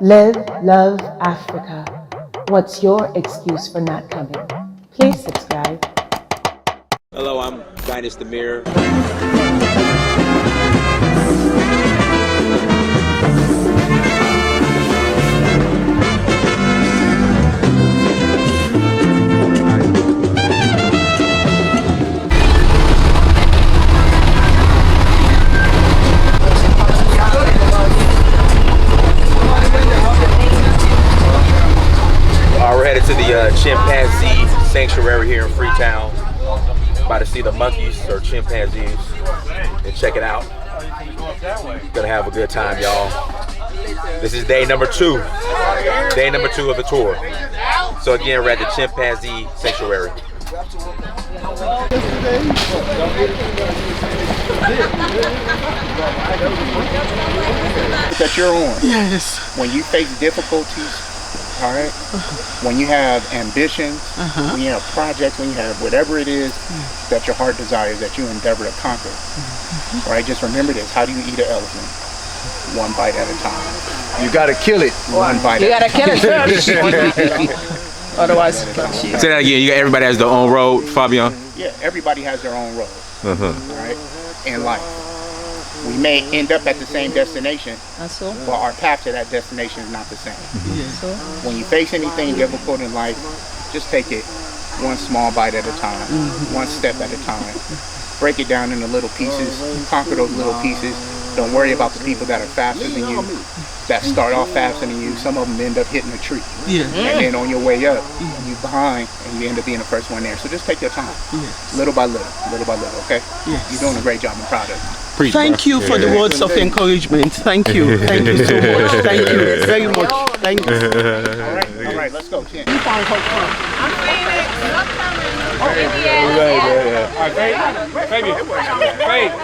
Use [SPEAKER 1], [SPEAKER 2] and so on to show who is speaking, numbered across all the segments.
[SPEAKER 1] Live, love Africa. What's your excuse for not coming? Please subscribe.
[SPEAKER 2] Hello, I'm Dynast Amir. We're headed to the Chimpanzee Sanctuary here in Freetown. About to see the monkeys or chimpanzees and check it out. Gonna have a good time, y'all. This is day number 2. Day number 2 of the tour. So again, we're at the Chimpanzee Sanctuary.
[SPEAKER 3] That you're on.
[SPEAKER 4] Yes.
[SPEAKER 3] When you face difficulties, all right, when you have ambitions, when you have projects, when you have whatever it is that your heart desires that you endeavor to conquer, all right, just remember this. How do you eat an elephant? One bite at a time.
[SPEAKER 4] You gotta kill it.
[SPEAKER 3] One bite
[SPEAKER 5] You
[SPEAKER 3] at a
[SPEAKER 5] gotta
[SPEAKER 3] time.
[SPEAKER 5] kill it first. Otherwise,
[SPEAKER 2] Say that again. Everybody has their own road, Fabian.
[SPEAKER 3] Yeah, everybody has their own road, all right, in life. We may end up at the same destination, but our path to that destination is not the same. When you face anything difficult in life, just take it one small bite at a time, one step at a time. Break it down into little pieces, conquer those little pieces. Don't worry about the people that are faster than you, that start off faster than you. Some of them end up hitting a tree. And then on your way up, you behind, and you end up being the first one there. So just take your time, little by little, okay? You're doing a great job. I'm proud of you.
[SPEAKER 4] Thank you for the words of encouragement. Thank you. Thank you so much. Thank you very much. Thank you.
[SPEAKER 3] All right, let's go, Tim. You find Coach Tom.
[SPEAKER 5] I'm seeing it.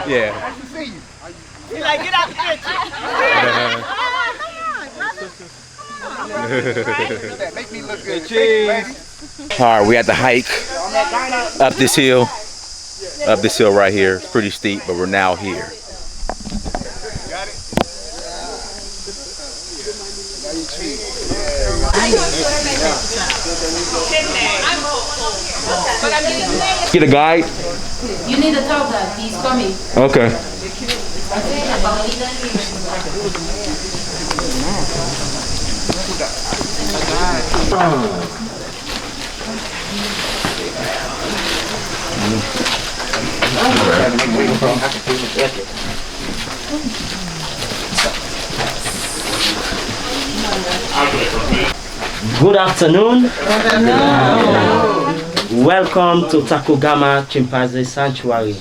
[SPEAKER 2] Yeah.
[SPEAKER 5] He's like, get out the kitchen.
[SPEAKER 3] Make me look good.
[SPEAKER 2] All right, we had to hike up this hill. Up this hill right here. It's pretty steep, but we're now here. Get a guide?
[SPEAKER 6] You need to tell that he's coming.
[SPEAKER 2] Okay.
[SPEAKER 7] Good afternoon. Welcome to Takugama Chimpanzee Sanctuary.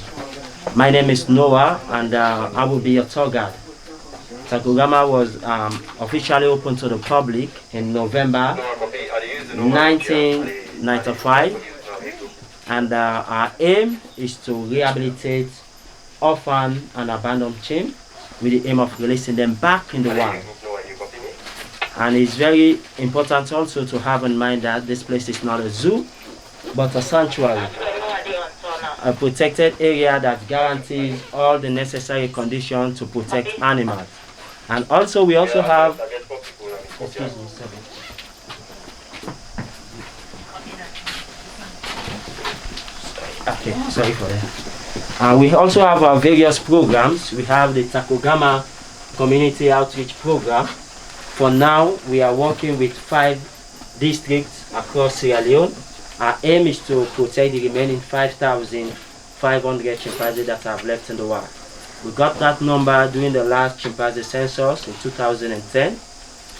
[SPEAKER 7] My name is Noah, and I will be your tour guide. Takugama was officially opened to the public in November 1995, and our aim is to rehabilitate orphan and abandoned chimps with the aim of releasing them back in the wild. And it's very important also to have in mind that this place is not a zoo, but a sanctuary, a protected area that guarantees all the necessary conditions to protect animals. And also we also have, excuse me, sorry. Okay, sorry for that. We also have our various programs. We have the Takogama Community Outreach Program. For now, we are working with 5 districts across Sierra Leone. Our aim is to protect the remaining 5,500 chimpanzees that have left in the wild. We got that number during the last chimpanzee census in 2010,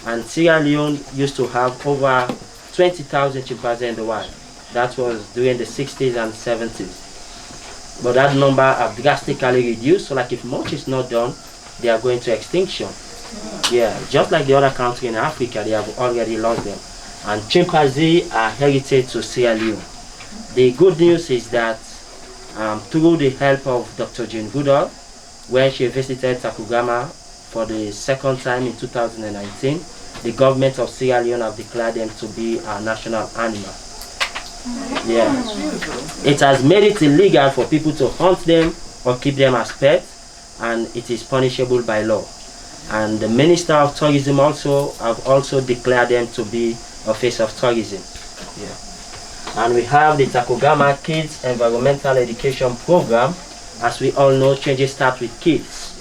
[SPEAKER 7] and Sierra Leone used to have over 20,000 chimpanzees in the wild. That was during the 60s and 70s. But that number have drastically reduced, so like if much is not done, they are going to extinction. Yeah, just like the other countries in Africa, they have already lost them. And chimpanzees are heritage to Sierra Leone. The good news is that through the help of Dr. Jane Goodall, when she visited Takugama for the second time in 2019, the government of Sierra Leone have declared them to be a national animal. Yeah. It has made it illegal for people to hunt them or keep them as pets, and it is punishable by law. And the Minister of Tourism also have also declared them to be a face of tourism. Yeah. And we have the Takogama Kids Environmental Education Program. As we all know, changes start with kids.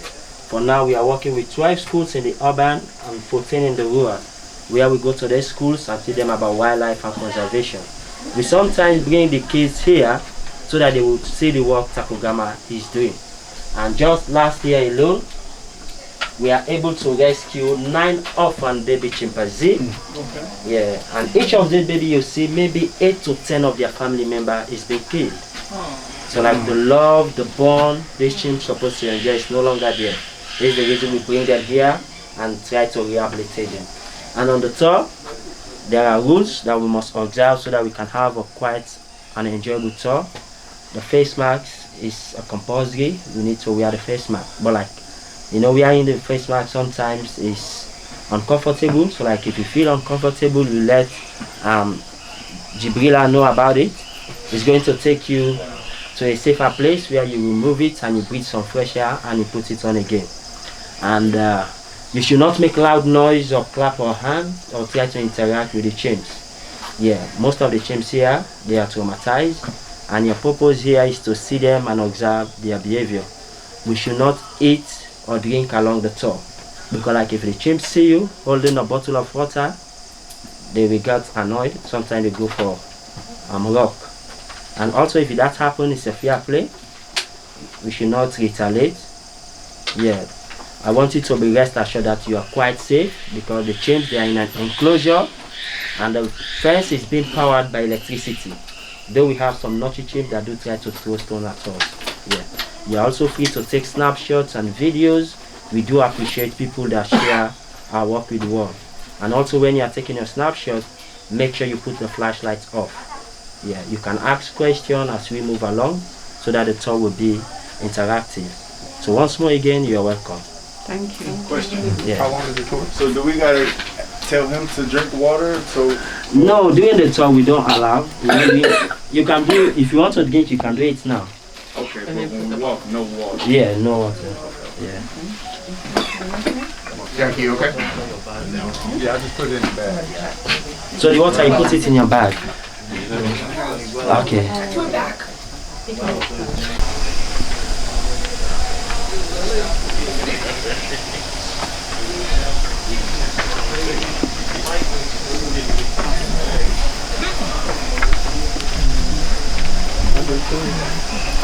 [SPEAKER 7] For now, we are working with 12 schools in the urban and 14 in the rural, where we go to their schools and teach them about wildlife and conservation. We sometimes bring the kids here so that they will see the work Takogama is doing. And just last year alone, we are able to rescue 9 orphan baby chimpanzees. Yeah, and each of these baby you see, maybe 8 to 10 of their family member is being killed. So like the love, the bond these chimps supposed to enjoy is no longer there. This is the reason we bring them here and try to rehabilitate them. And on the tour, there are rules that we must observe so that we can have a quiet and enjoyable tour. The face mask is a compulsory. We need to wear the face mask. But like, you know, wearing the face mask sometimes is uncomfortable. So like, if you feel uncomfortable, you let Jibrila know about it. It's going to take you to a safer place where you remove it and you breathe some fresh air and you put it on again. And you should not make loud noise or clap or hands or try to interact with the chimps. Yeah, most of the chimps here, they are traumatized, and your purpose here is to see them and observe their behavior. We should not eat or drink along the tour, because like if the chimps see you holding a bottle of water, they will get annoyed. Sometimes they go for rock. And also if that happens, it's a fair play. We should not retaliate. Yeah, I want you to be rest assured that you are quite safe, because the chimps, they are in an enclosure and the fence is being powered by electricity. Though we have some naughty chimps that do try to throw stones at us. Yeah, you are also free to take snapshots and videos. We do appreciate people that share our work with the world. And also when you are taking your snapshot, make sure you put the flashlights off. Yeah, you can ask questions as we move along so that the tour will be interactive. So once more again, you are welcome.
[SPEAKER 4] Thank you.
[SPEAKER 8] Question.
[SPEAKER 7] Yeah.
[SPEAKER 8] How long is the tour? So do we gotta tell him to drink water? So
[SPEAKER 7] no, during the tour we don't allow. You can do it, if you want to drink, you can do it now.
[SPEAKER 8] Okay, but when we walk, no water.
[SPEAKER 7] Yeah, no water. Yeah.
[SPEAKER 3] Jackie, okay?
[SPEAKER 8] Yeah, I just put it in the bag.
[SPEAKER 7] So the water, you put it in your bag. Okay.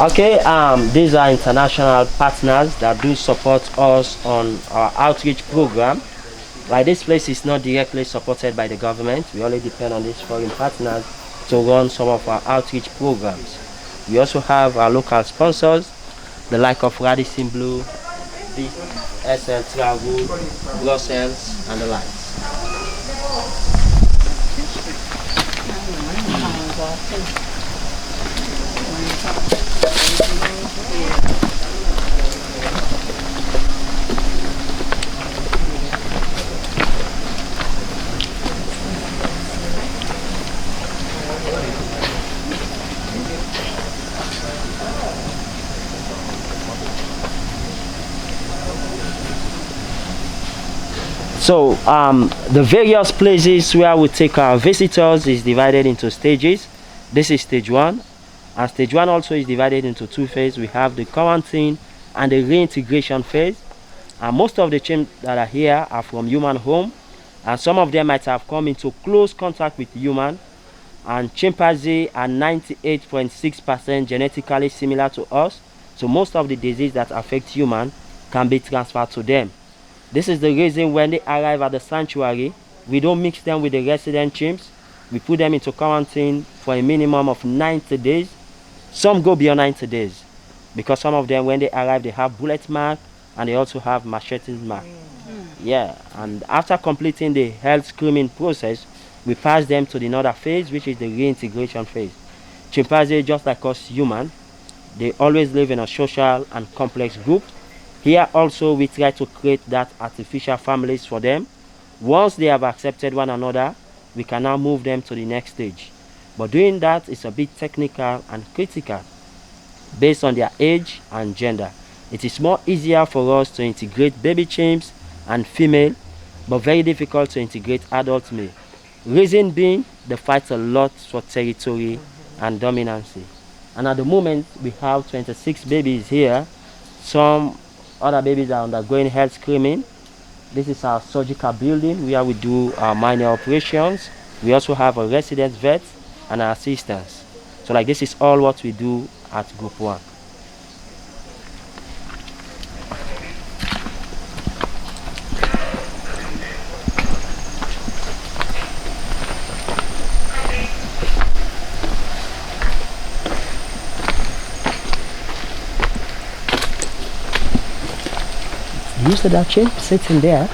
[SPEAKER 7] Okay, these are international partners that do support us on our outreach program. Like, this place is not directly supported by the government. We only depend on these foreign partners to run some of our outreach programs. We also have our local sponsors, the like of Radisson Blue, SL Travel, Brussels, and the likes. So the various places where we take our visitors is divided into stages. This is stage 1, and stage 1 also is divided into 2 phases. We have the quarantine and the reintegration phase. And most of the chimps that are here are from human home, and some of them might have come into close contact with human. And chimpanzee are 98.6% genetically similar to us, so most of the disease that affect human can be transferred to them. This is the reason when they arrive at the sanctuary, we don't mix them with the resident chimps. We put them into quarantine for a minimum of 90 days. Some go beyond 90 days, because some of them, when they arrive, they have bullet mark and they also have machete mark. Yeah, and after completing the health screening process, we pass them to the another phase, which is the reintegration phase. Chimpanzees, just like us human, they always live in a social and complex group. Here also we try to create that artificial families for them. Once they have accepted one another, we can now move them to the next stage. But doing that is a bit technical and critical based on their age and gender. It is more easier for us to integrate baby chimps and female, but very difficult to integrate adult male. Reason being, they fight a lot for territory and dominancy. And at the moment, we have 26 babies here. Some other babies are undergoing health screening. This is our surgical building where we do our minor operations. We also have a resident vet and our assistants. So like this is all what we do at Group 1. Used to that chimp sitting there.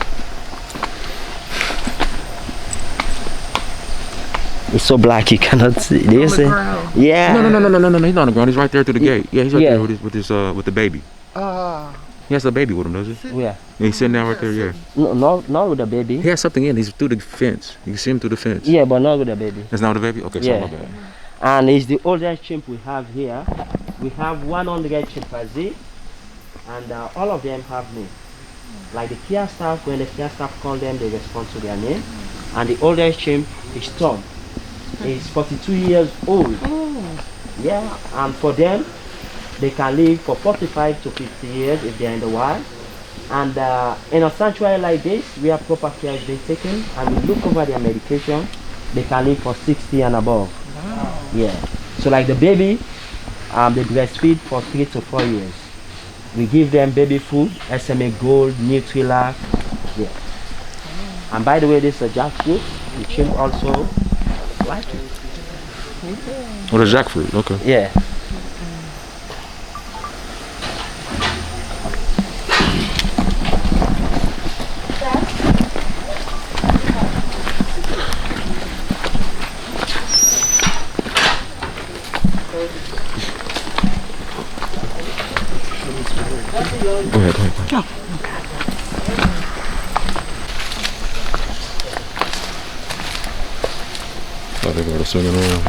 [SPEAKER 7] It's so black you cannot see. Do you see? Yeah.
[SPEAKER 9] No. He's not on the ground. He's right there to the gate. Yeah, he's right there with the baby. He has a baby with him, doesn't he?
[SPEAKER 7] Yeah.
[SPEAKER 9] He's sitting down right there. Yeah.
[SPEAKER 7] No, not with the baby.
[SPEAKER 9] He has something in. He's through the fence. You can see him through the fence.
[SPEAKER 7] Yeah, but not with the baby.
[SPEAKER 9] That's not the baby. Okay,
[SPEAKER 7] yeah.
[SPEAKER 9] So my bad.
[SPEAKER 7] And it's the oldest chimp we have here. We have 100 chimpanzee, and all of them have names. Like the care staff, when the care staff call them, they respond to their name. And the oldest chimp is Tom. He's 42 years old. Yeah, and for them, they can live for 45 to 50 years if they're in the wild. And in a sanctuary like this, where proper care is being taken, and we look over their medication, they can live for 60 and above. Wow. Yeah. So like the baby, they breastfeed for 3 to 4 years. We give them baby food, SMA Gold, Nutrilac. Yeah. And by the way, this is a jackfruit. The chimp also like it.
[SPEAKER 9] Oh, the jackfruit. Okay.
[SPEAKER 7] Yeah.
[SPEAKER 9] Go ahead.
[SPEAKER 7] Oh,
[SPEAKER 9] I think I was swinging around.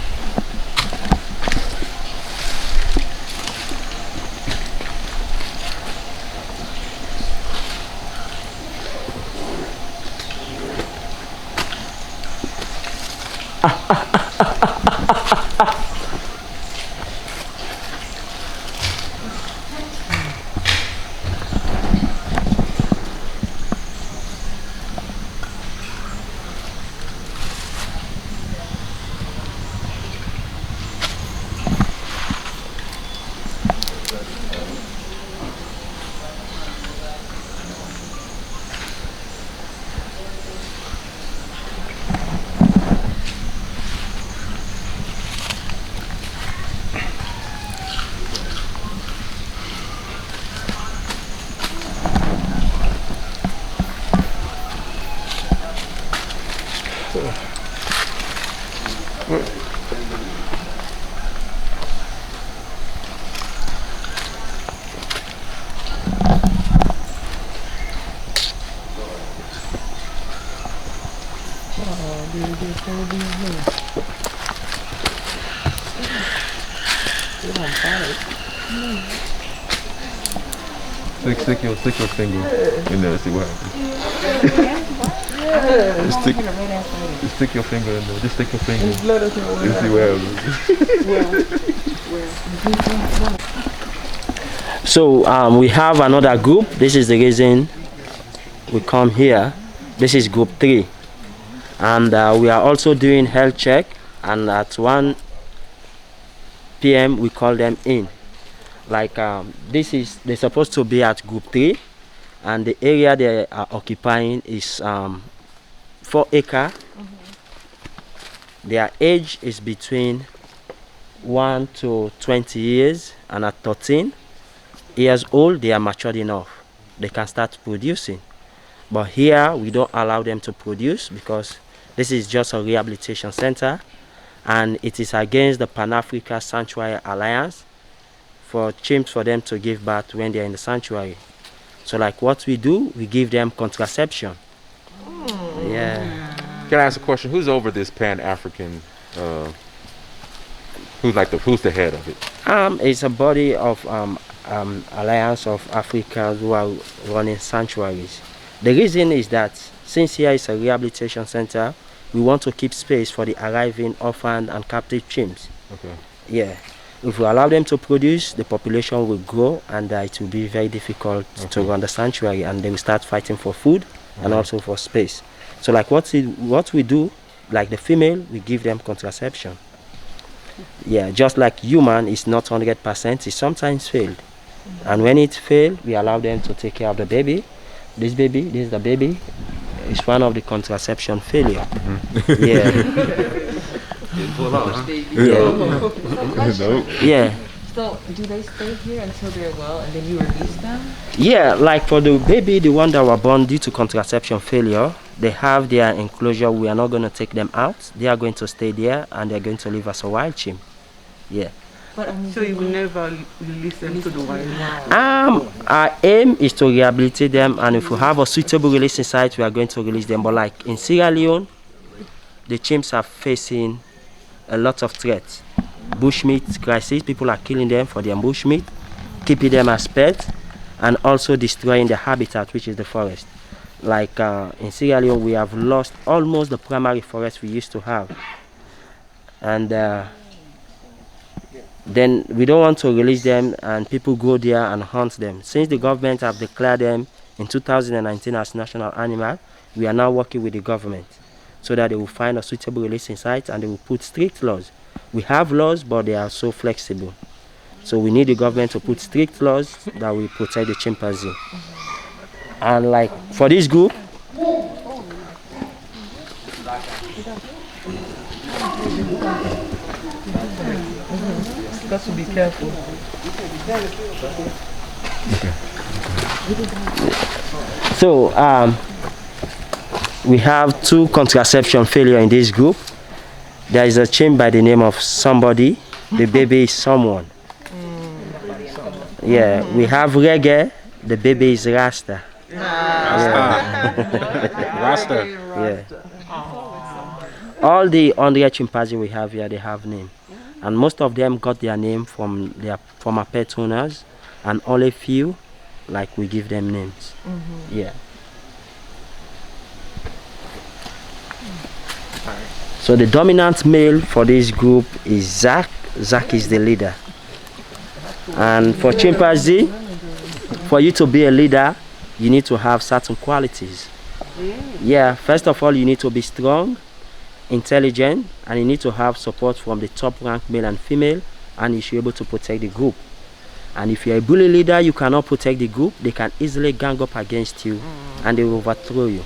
[SPEAKER 9] Stick your finger in there and see what happens. Just stick your finger in there. Just stick your finger and see what happens.
[SPEAKER 7] So we have another group. This is the reason we come here. This is group 3. And we are also doing health check. And at 1 p.m. we call them in. Like they're supposed to be at group 3, and the area they are occupying is 4 acres. Their age is between 1 to 20 years, and at 13 years old they are matured enough. They can start producing. But here we don't allow them to produce because this is just a rehabilitation center, and it is against the Pan-African Sanctuary Alliance for chimps for them to give birth when they're in the sanctuary. So like what we do, we give them contraception. Yeah.
[SPEAKER 9] Can I ask a question? Who's over this Pan-African, who's the head of it?
[SPEAKER 7] It's a body of Alliance of Africans who are running sanctuaries. The reason is that since here is a rehabilitation center, we want to keep space for the arriving orphaned and captive chimps.
[SPEAKER 9] Okay.
[SPEAKER 7] Yeah. If we allow them to produce, the population will grow, and it will be very difficult to run the sanctuary, and they will start fighting for food and also for space. So like what we do, like the female, we give them contraception. Yeah, just like human is not 100%, it sometimes failed. And when it failed, we allow them to take care of the baby. This is the baby. It's one of the contraception failure. Yeah. Yeah.
[SPEAKER 1] So do they stay here until they're well and then you release them?
[SPEAKER 7] Yeah, like for the baby, the one that were born due to contraception failure, they have their enclosure. We are not going to take them out. They are going to stay there and they're going to live as a wild chimp. Yeah.
[SPEAKER 4] But so you will never release them to the wild?
[SPEAKER 7] Our aim is to rehabilitate them, and if we have a suitable releasing site, we are going to release them. But like in Sierra Leone, the chimps are facing a lot of threats. Bushmeat crisis, people are killing them for their bushmeat, keeping them as pets, and also destroying their habitat, which is the forest. Like in Sierra Leone, we have lost almost the primary forest we used to have. And then we don't want to release them and people go there and hunt them. Since the government have declared them in 2019 as national animal, we are now working with the government so that they will find a suitable releasing site and they will put strict laws. We have laws, but they are so flexible. So we need the government to put strict laws that will protect the chimpanzee. And like for this group,
[SPEAKER 4] got to be careful.
[SPEAKER 7] So we have 2 contraception failure in this group. There is a chimp by the name of somebody. The baby is someone. Yeah, we have reggae. The baby is Rasta.
[SPEAKER 3] Rasta.
[SPEAKER 7] Yeah. All the 100 chimpanzees we have here, they have name. And most of them got their name from their former pet owners, and only few, like we give them names. Yeah. So the dominant male for this group is Zach. Zach is the leader. And for chimpanzee, for you to be a leader, you need to have certain qualities. Yeah, first of all, you need to be strong, intelligent, and you need to have support from the top rank male and female, and you should be able to protect the group. And if you're a bully leader, you cannot protect the group, they can easily gang up against you and they will overthrow you.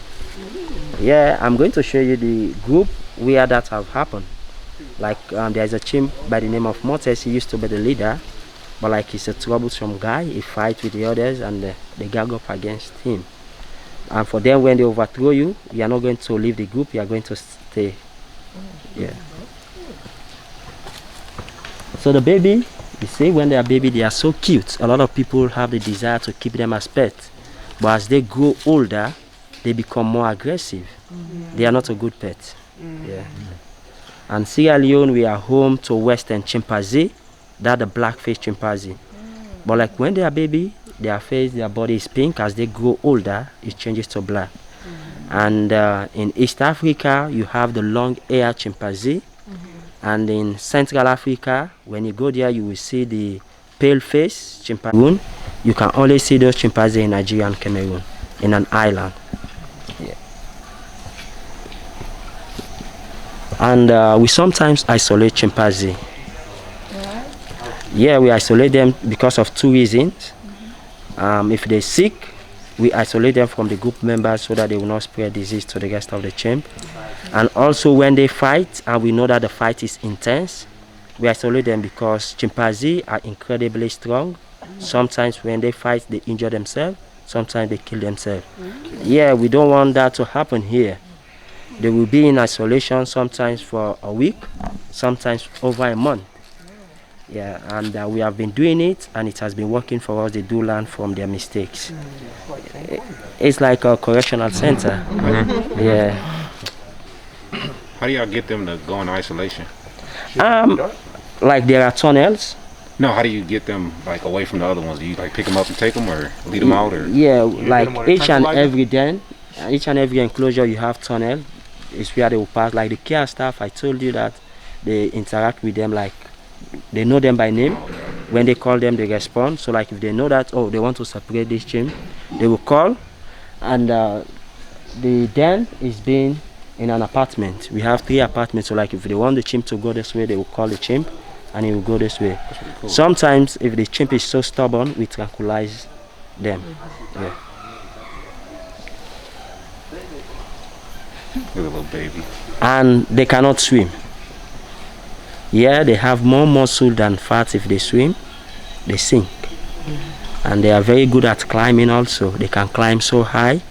[SPEAKER 7] Yeah, I'm going to show you the group where that have happened. Like there's a chimp by the name of Mortis. He used to be the leader, but like he's a troublesome guy. He fights with the others and they gang up against him. And for them, when they overthrow you, you are not going to leave the group, you are going to stay. Yeah. So the baby, you see, when they are baby, they are so cute. A lot of people have the desire to keep them as pets. But as they grow older, they become more aggressive. They are not a good pet. Yeah. And Sierra Leone, we are home to Western chimpanzee, that's the black-faced chimpanzee. But like when they are baby, their face, their body is pink. As they grow older, it changes to black. And in East Africa, you have the long-haired chimpanzee. And in Central Africa, when you go there, you will see the pale-faced chimpanzee. You can only see those chimpanzees in Nigeria and Cameroon, in an island. Yeah. And we sometimes isolate chimpanzee. Yeah, we isolate them because of 2 reasons. If they're sick, we isolate them from the group members so that they will not spread disease to the rest of the chimp. And also when they fight, and we know that the fight is intense, we isolate them because chimpanzees are incredibly strong. Sometimes when they fight, they injure themselves. Sometimes they kill themselves. Yeah, we don't want that to happen here. They will be in isolation sometimes for a week, sometimes over a month. Yeah, and we have been doing it, and it has been working for us. They do learn from their mistakes. It's like a correctional center. Yeah.
[SPEAKER 9] How do y'all get them to go in isolation?
[SPEAKER 7] Like there are tunnels.
[SPEAKER 9] No, how do you get them like away from the other ones? Do you like pick them up and take them, or lead them out, or?
[SPEAKER 7] Yeah, like each and every den, each and every enclosure you have tunnel. Is where they will pass. Like the care staff, I told you that they interact with them, like they know them by name. When they call them, they respond. So like if they know that, oh, they want to separate this chimp, they will call. And the den is being in an apartment. We have 3 apartments. So like if they want the chimp to go this way, they will call the chimp and he will go this way. Cool. Sometimes if the chimp is so stubborn, we tranquilize them. Yeah.
[SPEAKER 9] Look at a little baby.
[SPEAKER 7] And they cannot swim. Yeah, they have more muscle than fat. If they swim, they sink. And they are very good at climbing also. They can climb so high,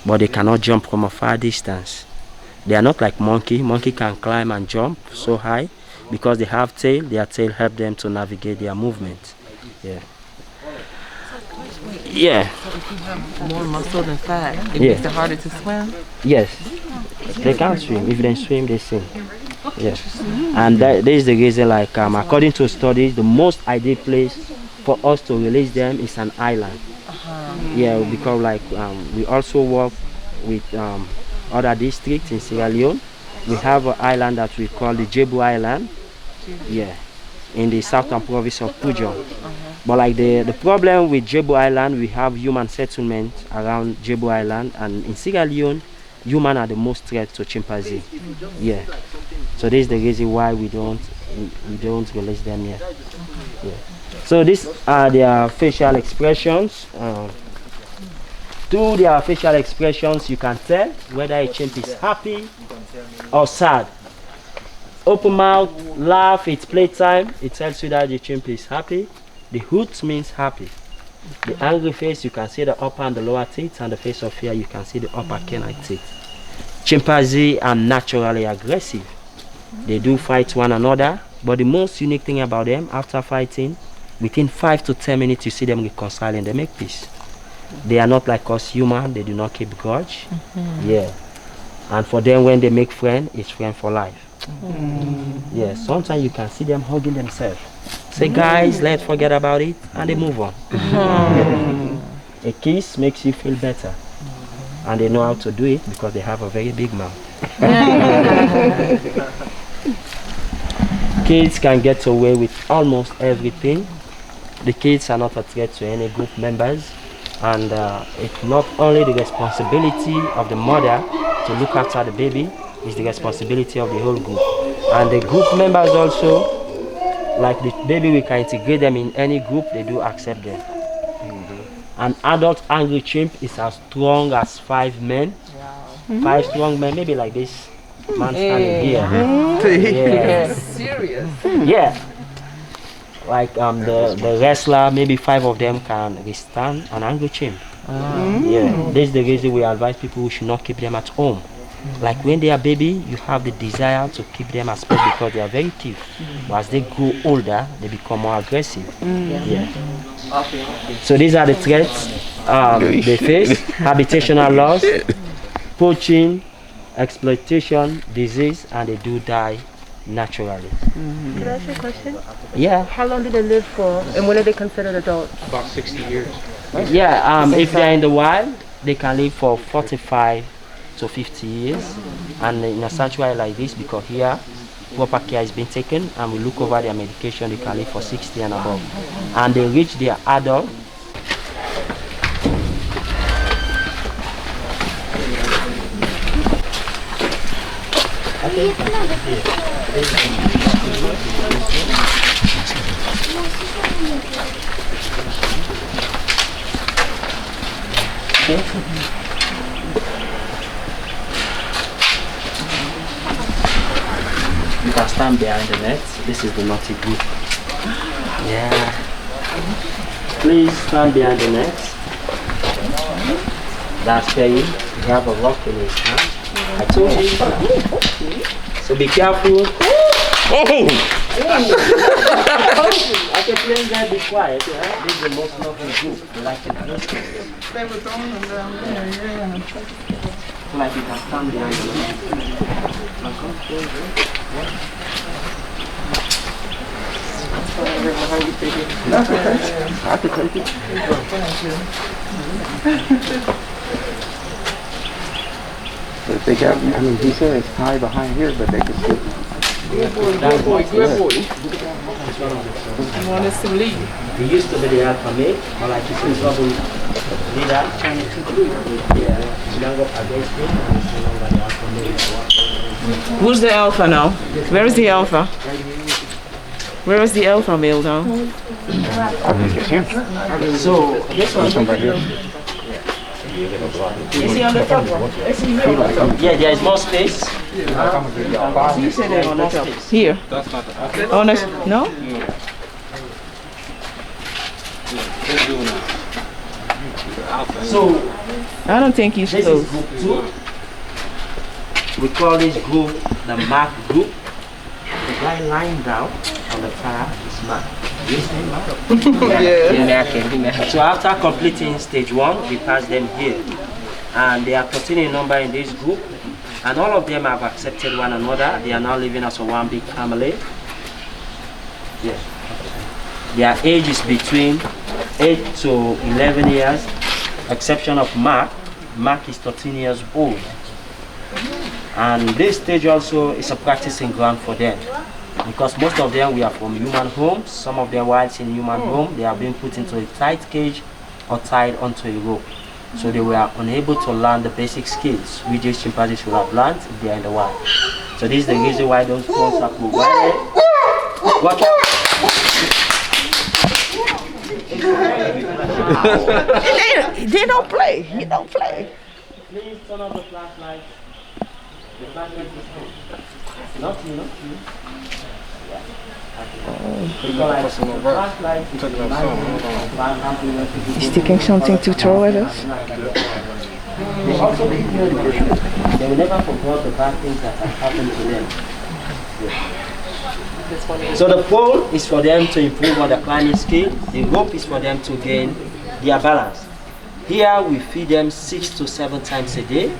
[SPEAKER 7] but they cannot jump from a far distance. They are not like monkey. Monkey can climb and jump so high because they have tail. Their tail helps them to navigate their movement. Yeah. Yeah.
[SPEAKER 10] So if you have more muscle than fat, it
[SPEAKER 7] Yeah.
[SPEAKER 10] makes it harder to swim?
[SPEAKER 7] Yes. They can't swim. If they swim, they sink. Yes. And that is the reason, like, according to studies, the most ideal place for us to release them is an island. Yeah, because like we also work with other districts in Sierra Leone. We have an island that we call the Jebu Island. Yeah, in the southern province of Pujon. But like the problem with Jebu Island, we have human settlement around Jebu Island, and in Sierra Leone, humans are the most threat to chimpanzee. Yeah. So this is the reason why we don't release them yet. Yeah. So these are their facial expressions. Through their facial expressions, you can tell whether a chimp is happy or sad. Open mouth, laugh, it's playtime. It tells you that the chimp is happy. The hoot means happy. The angry face, you can see the upper and the lower teeth, and the face of fear, you can see the upper canine teeth. Chimpanzees are naturally aggressive. They do fight one another, but the most unique thing about them, after fighting, within 5 to 10 minutes, you see them reconciling, they make peace. They are not like us humans, they do not keep grudge. Yeah. And for them, when they make friends, it's friend for life. Yeah, sometimes you can see them hugging themselves. Say, guys, let's forget about it, and they move on. A kiss makes you feel better. And they know how to do it because they have a very big mouth. Kids can get away with almost everything. The kids are not a threat to any group members. And it's not only the responsibility of the mother to look after the baby, it's the responsibility of the whole group. And the group members also, like the baby, we can integrate them in any group, they do accept them. An adult angry chimp is as strong as 5 men. Wow. 5 strong men, maybe like this man standing here. Yeah.
[SPEAKER 10] Serious.
[SPEAKER 7] Yeah. Like the wrestler, maybe 5 of them can withstand an angry chimp. Yeah. This is the reason we advise people who should not keep them at home. Like when they are baby, you have the desire to keep them as pets because they are very cute. But as they grow older, they become more aggressive. Yeah. So these are the threats they face: habitational loss, poaching, exploitation, disease, and they do die naturally.
[SPEAKER 11] Can I ask you a question?
[SPEAKER 7] Yeah.
[SPEAKER 11] How long do they live for, and when are they considered adults?
[SPEAKER 3] About 60 years.
[SPEAKER 7] Yeah, if they're in the wild, they can live for 45 to 50 years. And in a sanctuary like this, because here proper care is being taken and we look over their medication, they can live for 60 and above. And they reach their adult. You can stand behind the net. This is the naughty group. Yeah. Please stand behind the net. That's Perry. We have a rock in his hand. I told you. So be careful. Okay, please guys, be quiet. Yeah? This is the most lovely group. They like to do this.
[SPEAKER 10] They were throwing them down there, yeah.
[SPEAKER 7] Like you can stand behind the net.
[SPEAKER 3] That's okay. I can take it. But if they got, I mean, he said it's tied behind here, but they can still.
[SPEAKER 5] Good boy, good boy. You want us to leave?
[SPEAKER 7] He used to be the alpha male, but like he's in trouble leader. Yeah, he don't go against him, and he's no longer the alpha male.
[SPEAKER 5] Who's the alpha now? Where is the alpha? Where is the alpha male now?
[SPEAKER 3] I think it's him.
[SPEAKER 7] So this one.
[SPEAKER 5] Is he on the top? Is he here on the top?
[SPEAKER 7] Yeah, there is more space.
[SPEAKER 5] He said they're on the top. Here. Oh, no? No?
[SPEAKER 7] So
[SPEAKER 5] I don't think he's
[SPEAKER 7] this
[SPEAKER 5] close.
[SPEAKER 7] is group 2. We call this group the Mark group. The guy lying down on the car is Mark. Yeah. So after completing stage 1, we pass them here. And they are 14 in number in this group. And all of them have accepted one another. They are now living as a one big family. Yeah. Their age is between 8 to 11 years, exception of Mark. Mark is 13 years old. And this stage also is a practicing ground for them. Because most of them we are from human homes. Some of them whilst in human home, they are being put into a tight cage or tied onto a rope. So they were unable to learn the basic skills which these chimpanzees would have learned if they are in the wild. So this is the reason why those calls are provided.
[SPEAKER 5] They don't play. He don't play.
[SPEAKER 7] Please turn on the flashlight. The flashlight is on. Not you, not you.
[SPEAKER 5] He's sticking something to throw at us.
[SPEAKER 7] They also they will never forget the bad things that have happened to them. So the pole is for them to improve on the climbing skill. The rope is for them to gain their balance. Here we feed them 6 to 7 times a day.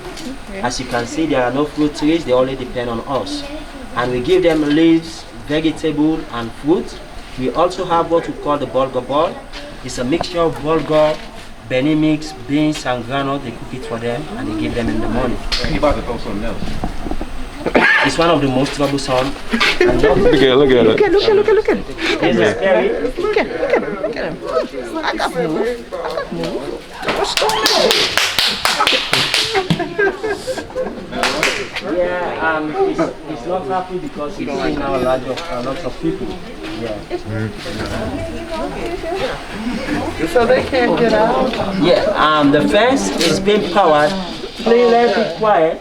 [SPEAKER 7] As you can see, there are no fruit trees. They only depend on us. And we give them leaves, vegetable and fruit. We also have what we call the bulgur ball. It's a mixture of bulgur, Benny mix, beans and granite. They cook it for them and they give them in the morning.
[SPEAKER 9] He about to throw something else.
[SPEAKER 7] It's one of the most troublesome. And
[SPEAKER 9] look at it.
[SPEAKER 5] Look at it.
[SPEAKER 7] It's scary.
[SPEAKER 5] Look at him. I got move. What's going on?
[SPEAKER 7] Yeah, he's not happy because he's seeing now lots of people. Yeah.
[SPEAKER 5] So they can't get out?
[SPEAKER 7] Yeah, the fence is being powered. Please let it quiet.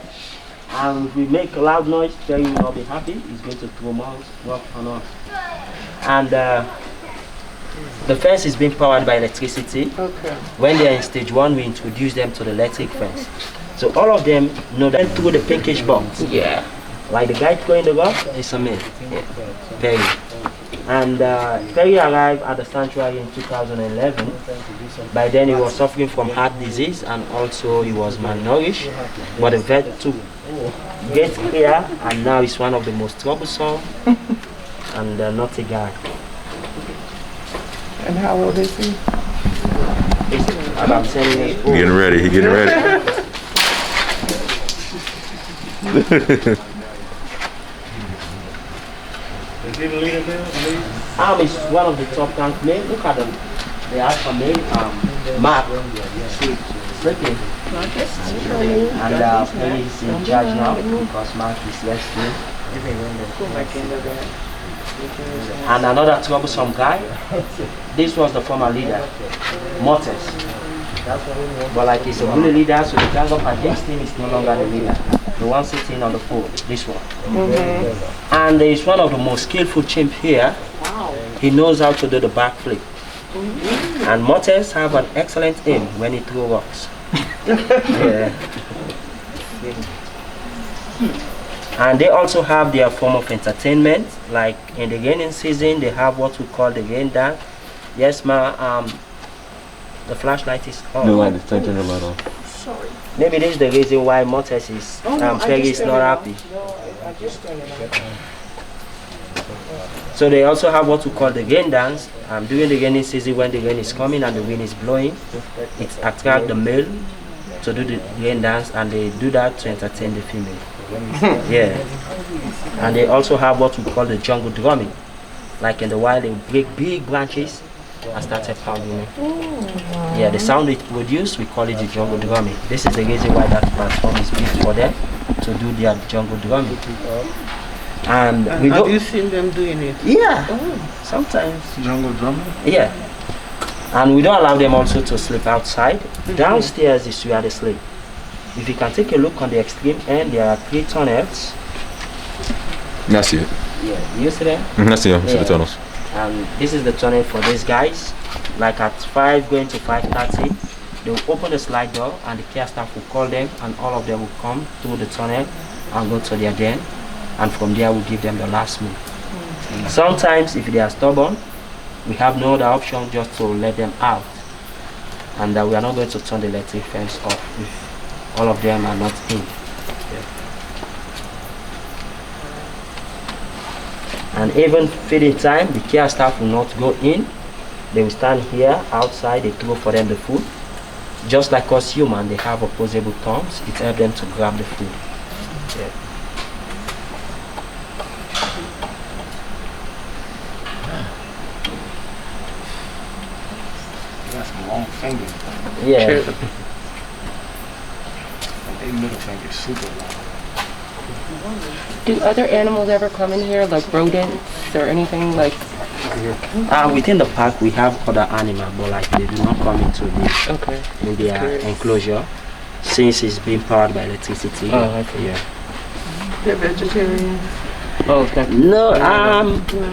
[SPEAKER 7] And if we make a loud noise, Terry will not be happy. He's going to throw more rock on us. And the fence is being powered by electricity.
[SPEAKER 5] Okay.
[SPEAKER 7] When they are in stage 1, we introduce them to the electric fence. So all of them know that through the pinkish box.
[SPEAKER 5] Yeah.
[SPEAKER 7] Like the guy throwing the rock is a male. Perry. And Perry arrived at the sanctuary in 2011. By then he was suffering from heart disease and also he was malnourished. But the vet took great care and now he's one of the most troublesome and naughty guy.
[SPEAKER 5] And how old is he?
[SPEAKER 7] He's about 10 years old.
[SPEAKER 9] Getting ready, he getting ready.
[SPEAKER 7] Is one of the top rank men. Look at them. They are from me. Mark. Sleeping. And he's in charge now because Mark is left here. And another troublesome guy. This was the former leader, Mortis. But like he's a bully leader, so the gang up against him is no longer the leader. The one sitting on the pole, this one. And he's one of the most skillful chimp here. He knows how to do the backflip. And Mortis have an excellent aim when he throws rocks. Yeah. And they also have their form of entertainment. Like in the raining season, they have what we call the rain dance. Yes, ma. The flashlight is on.
[SPEAKER 9] The light is turning the light on.
[SPEAKER 5] Sorry.
[SPEAKER 7] Maybe this is the reason why Mortis is Peggy is not happy.
[SPEAKER 5] No, I just turned it on.
[SPEAKER 7] So they also have what we call the rain dance. During the rainy season, when the rain is coming and the wind is blowing, it attracts the male to do the rain dance, and they do that to entertain the female. Yeah. And they also have what we call the jungle drumming. Like in the wild, they break big branches and start pounding it. Yeah, the sound it produces, we call it the jungle drumming. This is the reason why that platform is built for them, to do their jungle drumming. And we
[SPEAKER 4] have you seen them doing it?
[SPEAKER 7] Yeah, sometimes.
[SPEAKER 8] Jungle drumming?
[SPEAKER 7] Yeah. And we don't allow them also to sleep outside. Downstairs is where they sleep. If you can take a look on the extreme end, there are 3 tunnels.
[SPEAKER 9] I see it.
[SPEAKER 7] Yeah, you see them?
[SPEAKER 9] I see them. I see the tunnels.
[SPEAKER 7] And this is the tunnel for these guys. Like at 5 going to 5:30, they will open the slide door and the care staff will call them, and all of them will come through the tunnel and go to their den. And from there we'll give them the last meal. Sometimes if they are stubborn, we have no other option just to let them out, and we are not going to turn the electric fence off if all of them are not in. And even feeding time, the care staff will not go in. They will stand here outside, they throw for them the food. Just like us humans, they have opposable thumbs. It helps them to grab the food. Yeah.
[SPEAKER 3] Long finger.
[SPEAKER 7] Yeah.
[SPEAKER 3] They middle finger super long.
[SPEAKER 11] Do other animals ever come in here, like rodents or anything like?
[SPEAKER 7] Within the park, we have other animals, but like they do not come into this in their enclosure, since it's being powered by electricity.
[SPEAKER 11] Oh, okay.
[SPEAKER 7] Yeah.
[SPEAKER 4] They're vegetarian.
[SPEAKER 11] Oh,
[SPEAKER 7] no.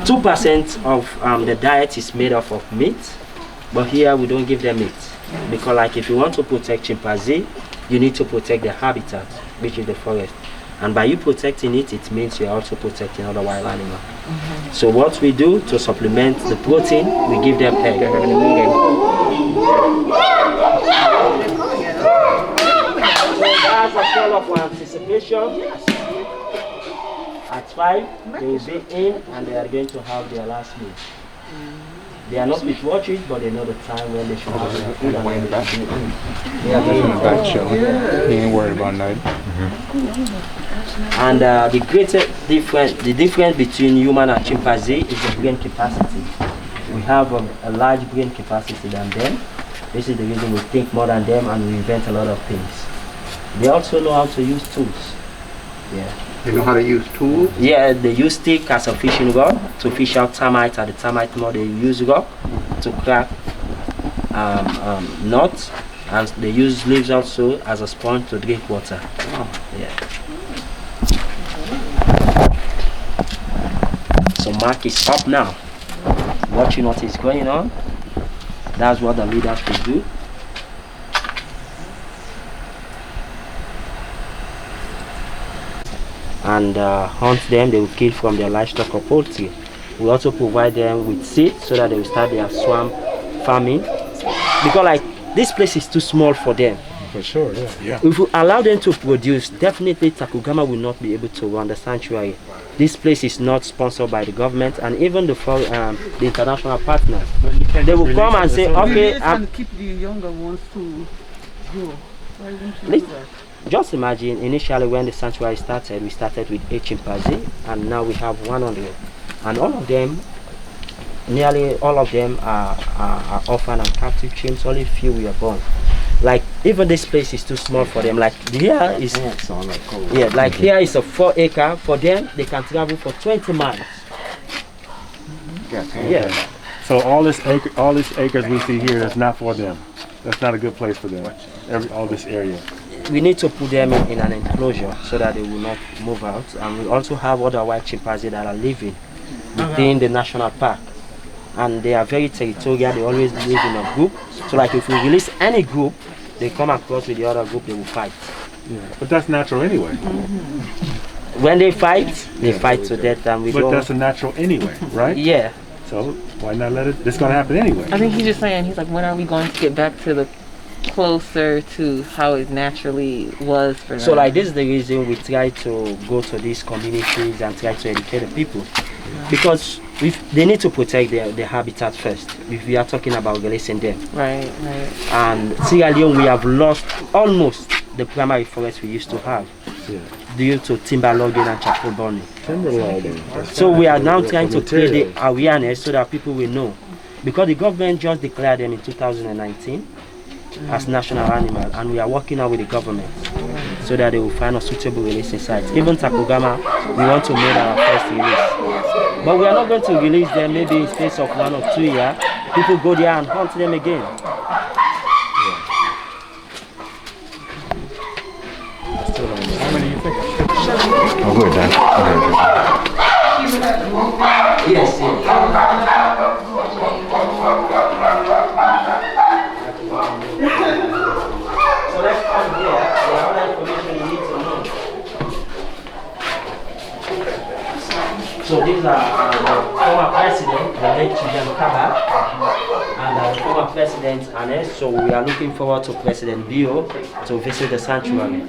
[SPEAKER 7] 2% of the diet is made up of meat. But here we don't give them meat, because like if you want to protect chimpanzee, you need to protect their habitat, which is the forest. And by you protecting it, it means you're also protecting other wild animals. So what we do to supplement the protein, we give them egg. That's a call of anticipation. At 5, they will be in and they are going to have their last meal. They are not with watches, but they know the time when they should have their food and when they should be in. They are very
[SPEAKER 3] back show. He ain't worried about night.
[SPEAKER 7] And the greatest difference between human and chimpanzee is the brain capacity. We have a large brain capacity than them. This is the reason we think more than them and we invent a lot of things. They also know how to use tools. Yeah.
[SPEAKER 3] They know how to use tools?
[SPEAKER 7] Yeah, they use stick as a fishing rod to fish out termites. At the termite mode, they use rock to crack nuts, and they use leaves also as a sponge to drink water. Yeah. So Mark is up now, watching what is going on. That's what the leaders should do. And hunt them, they will kill from their livestock or poultry. We also provide them with seeds so that they will start their swamp farming. Because like this place is too small for them.
[SPEAKER 8] For sure, yeah.
[SPEAKER 7] If we allow them to produce, definitely Takugama will not be able to run the sanctuary. This place is not sponsored by the government, and even the international partners. They will come and say, okay,
[SPEAKER 4] and keep the younger ones to grow. Why don't you do that?
[SPEAKER 7] Just imagine, initially when the sanctuary started, we started with 8 chimpanzees, and now we have 100. And all of them, nearly all of them are orphan and captive chimps. Only few we are born. Like even this place is too small for them. Like here is, like here is a 4 acre. For them, they can travel for 20 miles. Yeah.
[SPEAKER 12] So all this acres we see here is not for them. That's not a good place for them. All this area.
[SPEAKER 7] We need to put them in an enclosure so that they will not move out. And we also have other wild chimpanzees that are living within the national park. And they are very territorial. They always live in a group. So like if we release any group, they come across with the other group, they will fight.
[SPEAKER 12] Yeah. But that's natural anyway.
[SPEAKER 7] When they fight to death. And
[SPEAKER 12] but that's a natural anyway, right?
[SPEAKER 7] Yeah.
[SPEAKER 12] So why not let it? It's going to happen anyway.
[SPEAKER 11] I think he's just saying, he's like, when are we going to get back to the closer to how it naturally was for them?
[SPEAKER 7] So like this is the reason we try to go to these communities and try to educate the people. because they need to protect their habitat first if we are talking about releasing them.
[SPEAKER 11] Right.
[SPEAKER 7] And Sierra Leone, we have lost almost the primary forest we used to have due to timber logging and charcoal burning. So we are now trying to create the awareness so that people will know, because the government just declared them in 2019 as national animal, and we are working out with the government so that they will find a suitable releasing site. Even Takogama, we want to make our first release, but we are not going to release them maybe in space of 1 or 2 years. People go there and hunt them again.
[SPEAKER 12] How many do you think?
[SPEAKER 9] Oh, good, Dan.
[SPEAKER 7] Yes. So let's come here. The other information you need to know. So these are the former president, the late Jebu Island, and the former president Anes. So we are looking forward to President Bio to visit the sanctuary.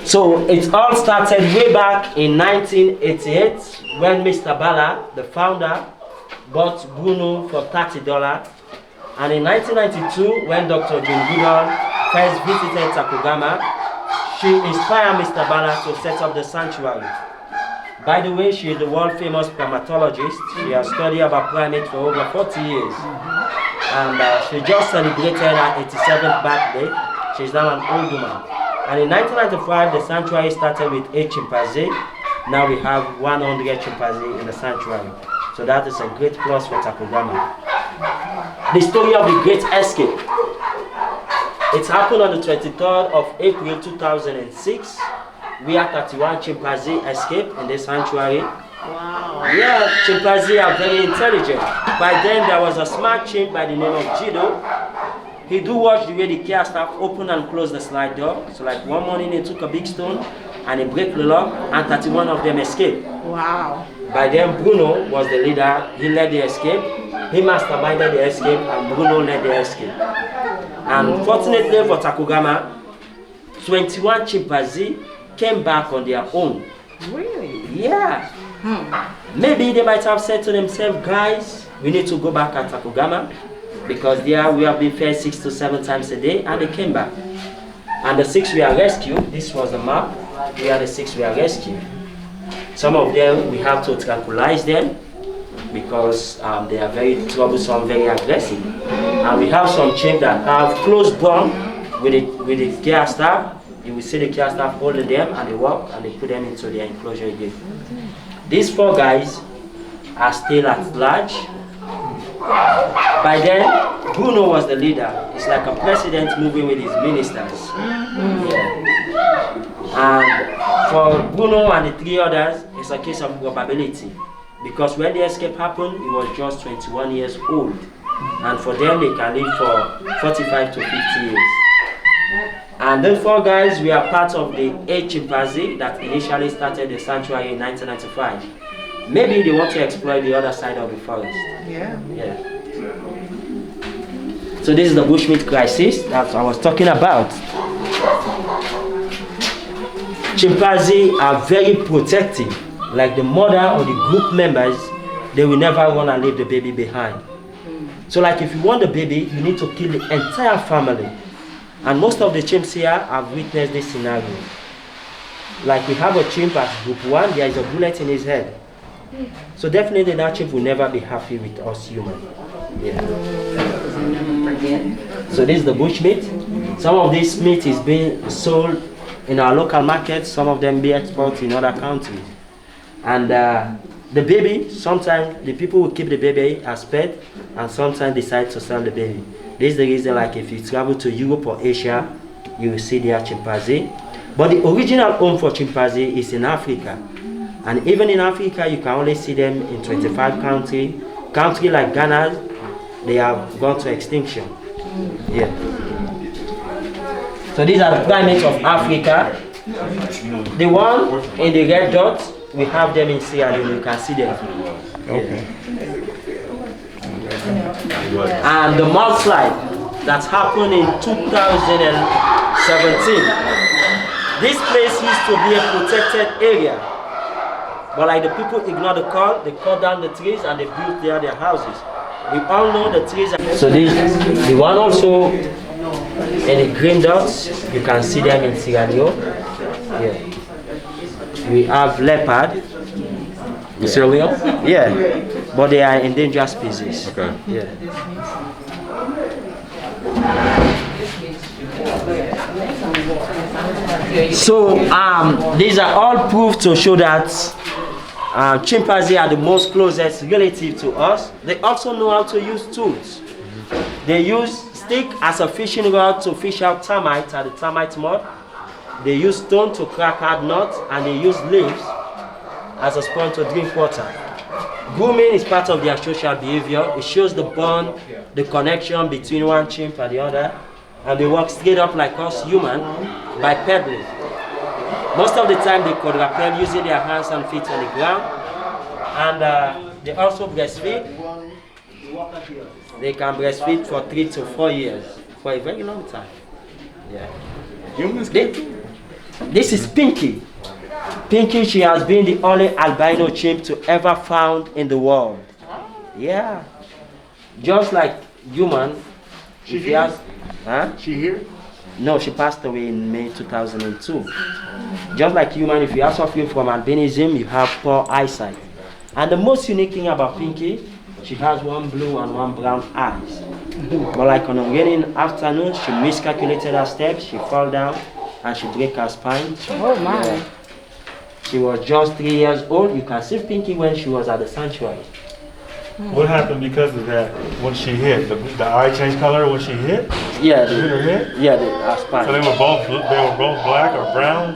[SPEAKER 7] So it all started way back in 1988 when Mr. Bala, the founder, bought Bruno for $30. And in 1992, when Dr. Jebu first visited Takugama, she inspired Mr. Bala to set up the sanctuary. By the way, she is the world famous primatologist. She has studied about primates for over 40 years. And she just celebrated her 87th birthday. She's now an old woman. And in 1995, the sanctuary started with 8 chimpanzees. Now we have 100 chimpanzees in the sanctuary. So that is a great plus for Takogama. The story of the Great Escape. It happened on the 23rd of April 2006. We had 31 chimpanzees escaped in the sanctuary. Wow. Yeah, chimpanzees are very intelligent. By then there was a smart chimp by the name of Jebu. He do watch the way the care staff open and close the slide door. So like one morning he took a big stone and he break the lock and 31 of them escaped. Wow. By then Bruno was the leader. He led the escape. He masterminded the escape and Bruno led the escape. And fortunately for Takogama, 21 chimpanzees came back on their own. Really? Yeah. Maybe they might have said to themselves, guys, we need to go back at Takogama, because there we have been fed 6 to 7 times a day, and they came back. And the 6 we are rescued, this was the map, we are the 6 we are rescued. Some of them we have to tranquilize them because they are very troublesome, very aggressive. And we have some chimps that have close bond with the care staff. You will see the care staff holding them and they walk and they put them into their enclosure again. These 4 guys are still at large. By then, Bruno was the leader. It's like a president moving with his ministers. Yeah. And for Bruno and the 3 others, it's a case of probability. Because when the escape happened, he was just 21 years old. And for them, they can live for 45 to 50 years. And the 4 guys, we are part of the 8 chimpanzee that initially started the sanctuary in 1995. Maybe they want to explore the other side of the forest. Yeah. So this is the Bushmeat Crisis that I was talking about. Chimpanzees are very protective. Like the mother or the group members, they will never want to leave the baby behind. So like if you want the baby, you need to kill the entire family. And most of the chimps here have witnessed this scenario. Like we have a chimp at group 1, there is a bullet in his head. So definitely that chimp will never be happy with us humans. Yeah. So this is the bush meat. Some of this meat is being sold in our local markets, some of them be exported in other countries. And the baby, sometimes the people will keep the baby as pet and sometimes decide to sell the baby. This is the reason, like if you travel to Europe or Asia, you will see their chimpanzee. But the original home for chimpanzee is in Africa. And even in Africa, you can only see them in 25 countries. Countries like Ghana, they have gone to extinction. Yeah. So these are the primates of Africa. The one in the red dot, we have them in Sierra Leone, you can see them. Okay. And the mudslide that happened in 2017. This place used to be a protected area. But like the people ignore the call, they cut down the trees and they build their houses. We all know the trees are... So this, the one also in the green dots, you can see them in Sierra Leone. Yeah. We have leopard.
[SPEAKER 9] In Sierra Leone?
[SPEAKER 7] Yeah, but they are endangered species.
[SPEAKER 9] Okay.
[SPEAKER 7] Yeah. So these are all proof to show that chimpanzees are the most closest relative to us. They also know how to use tools. They use stick as a fishing rod to fish out termites at the termite mud. They use stone to crack hard nuts, and they use leaves as a sponge to drink water. Grooming is part of their social behavior. It shows the bond, the connection between one chimp and the other. And they walk straight up like us human by pedaling. Most of the time they could rappel using their hands and feet on the ground. And they also breastfeed. They can breastfeed for 3 to 4 years, for a very long time. Yeah. Humans this is Pinky. Pinky, she has been the only albino chimp to ever found in the world. Yeah. Just like human.
[SPEAKER 12] She here?
[SPEAKER 7] Huh?
[SPEAKER 12] She here?
[SPEAKER 7] No, she passed away in May 2002. Just like human, if you are suffering from albinism, you have poor eyesight. And the most unique thing about Pinky, she has one blue and one brown eyes. But like on a rainy afternoon, she miscalculated her steps, she fell down, and she broke her spine.
[SPEAKER 6] Oh my.
[SPEAKER 7] Yeah. She was just 3 years old. You can see Pinky when she was at the sanctuary.
[SPEAKER 12] What happened because of that? When she hit, the eye changed color when she hit?
[SPEAKER 7] Yeah,
[SPEAKER 12] she hit her head?
[SPEAKER 7] Yeah, her spine.
[SPEAKER 12] So they were both black or brown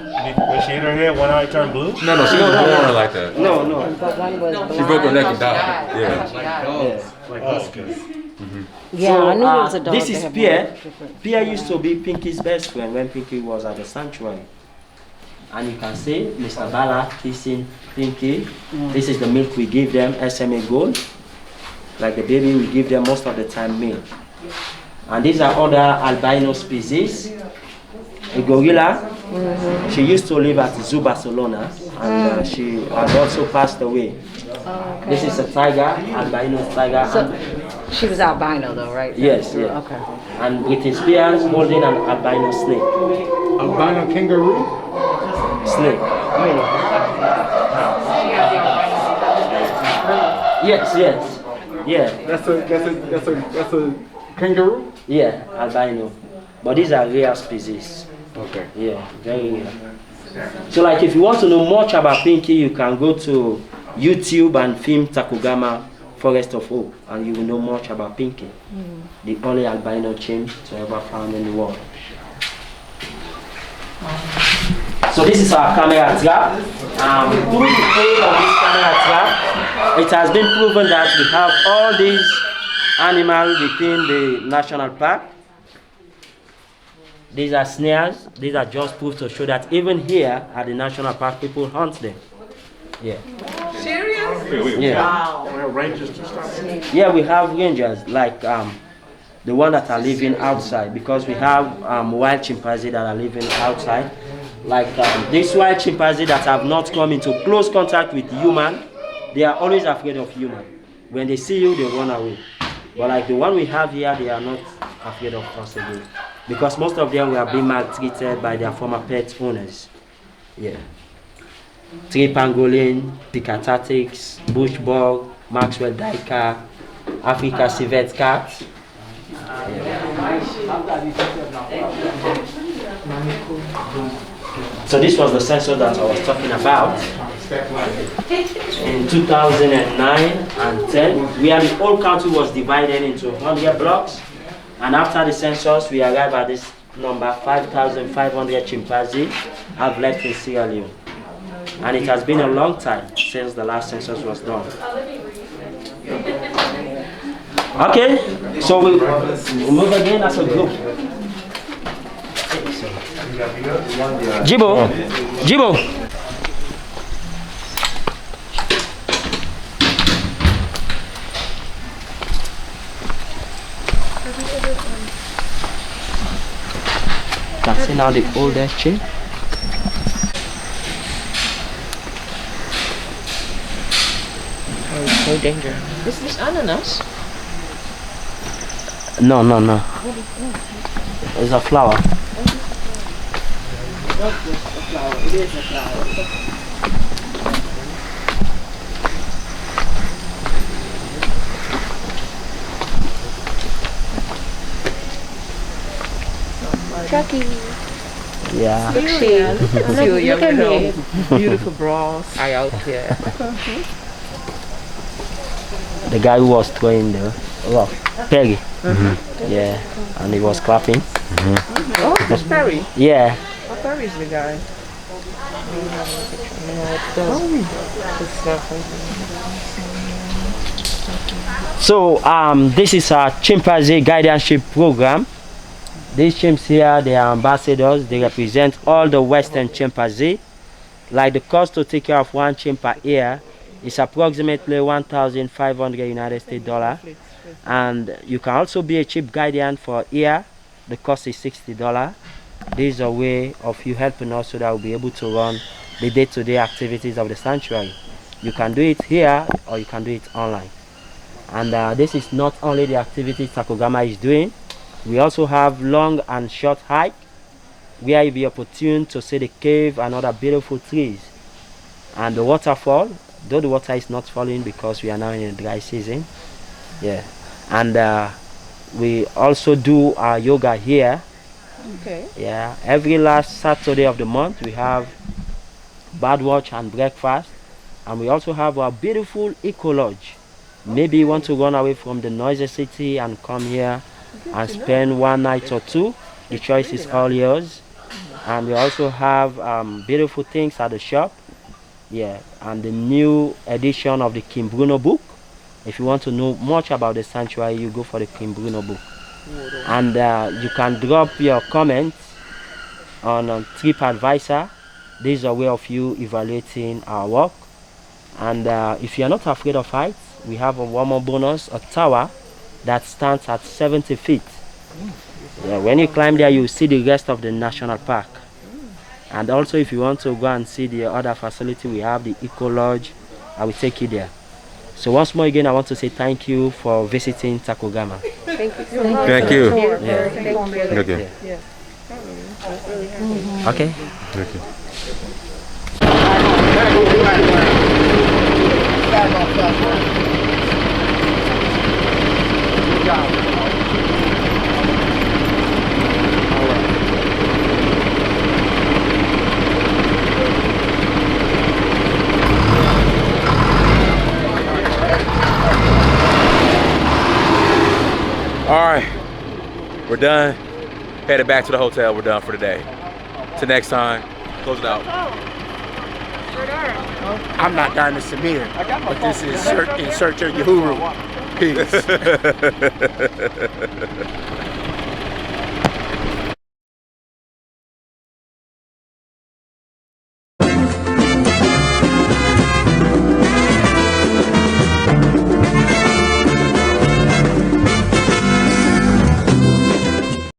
[SPEAKER 12] when she hit her head. One eye turned blue.
[SPEAKER 9] No, she was born like that.
[SPEAKER 7] No.
[SPEAKER 6] But one was
[SPEAKER 9] She broke her neck and died.
[SPEAKER 7] Yeah.
[SPEAKER 12] Like huskies.
[SPEAKER 6] Yeah,
[SPEAKER 7] So,
[SPEAKER 6] I knew it was a dog.
[SPEAKER 7] this
[SPEAKER 6] They
[SPEAKER 7] is
[SPEAKER 6] have
[SPEAKER 7] Pierre.
[SPEAKER 6] different-
[SPEAKER 7] Pierre used to be Pinky's best friend when Pinky was at the sanctuary. And you can see Mr. Bala kissing Pinky. This is the milk we give them, SMA Gold. Like the baby, we give them most of the time milk. And these are other albino species. A gorilla. She used to live at Zoo Barcelona, and she has also passed away.
[SPEAKER 6] Okay.
[SPEAKER 7] This is a tiger, albino tiger.
[SPEAKER 6] So, she was albino though, right?
[SPEAKER 7] Yes, yeah.
[SPEAKER 6] Okay.
[SPEAKER 7] And Britney Spears holding an albino snake.
[SPEAKER 3] Albino kangaroo?
[SPEAKER 7] Snake. Yes. Yeah.
[SPEAKER 3] That's a kangaroo?
[SPEAKER 7] Yeah, albino. But these are rare species.
[SPEAKER 3] Okay.
[SPEAKER 7] Yeah, very rare. So like if you want to know much about Pinky, you can go to YouTube and film Takugama Forest of Hope, and you will know much about Pinky, the only albino chimp to ever found in the world. So this is our camera trap. Through the aid of this camera trap, it has been proven that we have all these animals within the national park. These are snares. These are just proof to show that even here at the national park, people hunt them. Yeah.
[SPEAKER 10] Serious?
[SPEAKER 7] Yeah.
[SPEAKER 10] Wow.
[SPEAKER 3] We have rangers to stop.
[SPEAKER 7] Yeah, we have rangers like the one that are living outside, because we have wild chimpanzees that are living outside. Like these wild chimpanzees that have not come into close contact with human, they are always afraid of human. When they see you, they run away. But like the one we have here, they are not afraid of us again, because most of them were being maltreated by their former pet owners. Yeah. Tree pangolin, picatatics, bush bug, Maxwell Daika, Africa civet cat. So this was the census that I was talking about. In 2009 and 10, where the whole country was divided into 100 blocks. And after the census, we arrived at this number, 5,500 chimpanzees have left in Sierra Leone. And it has been a long time since the last census was done. Okay, so we'll move again as a group. Jebu. Can see now the older chimp.
[SPEAKER 11] So dangerous.
[SPEAKER 5] Is this ananas?
[SPEAKER 7] No. It's a flower.
[SPEAKER 5] Not just a flower. It is a flower.
[SPEAKER 6] Chucky.
[SPEAKER 7] Yeah.
[SPEAKER 11] Celia,
[SPEAKER 6] Look at me.
[SPEAKER 11] beautiful bras. I out here.
[SPEAKER 7] The guy who was throwing the rock, Perry. Yeah, and he was clapping.
[SPEAKER 5] Oh, it's Perry.
[SPEAKER 7] Yeah.
[SPEAKER 5] Oh, Perry's the guy.
[SPEAKER 7] So this is our chimpanzee guardianship program. These chimps here, they are ambassadors. They represent all the Western chimpanzee. Like the cost to take care of one chimp per year is approximately 1,500 United States dollar. And you can also be a chimp guardian for a year. The cost is $60. This is a way of you helping us so that we'll be able to run the day-to-day activities of the sanctuary. You can do it here or you can do it online. And this is not only the activities Takogama is doing. We also have long and short hike where you'll be opportune to see the cave and other beautiful trees. And the waterfall, though the water is not falling because we are now in the dry season. Yeah. And we also do our yoga here.
[SPEAKER 5] Okay.
[SPEAKER 7] Yeah. Every last Saturday of the month we have birdwatch and breakfast. And we also have our beautiful eco lodge. Maybe you want to run away from the noisy city and come here and spend one night or two. The choice is all yours. And we also have beautiful things at the shop. Yeah, and the new edition of the Kim Bruno book. If you want to know much about the sanctuary, you go for the Kim Bruno book. And you can drop your comments on TripAdvisor. This is a way of you evaluating our work. And if you're not afraid of heights, we have a one more bonus, a tower that stands at 70 feet. Yeah, when you climb there, you see the rest of the national park. And also if you want to go and see the other facility, we have the Eco Lodge. I will take you there. So once more again, I want to say thank you for visiting Takogama.
[SPEAKER 6] Thank you so much.
[SPEAKER 9] Thank you.
[SPEAKER 7] Yeah.
[SPEAKER 9] Thank you.
[SPEAKER 7] Okay.
[SPEAKER 9] Thank you.
[SPEAKER 2] All right, we're done. Headed back to the hotel. We're done for the day. Till next time, close it out.
[SPEAKER 3] I'm not Dharma Samir, but this is In Search of Uhuru. Peace.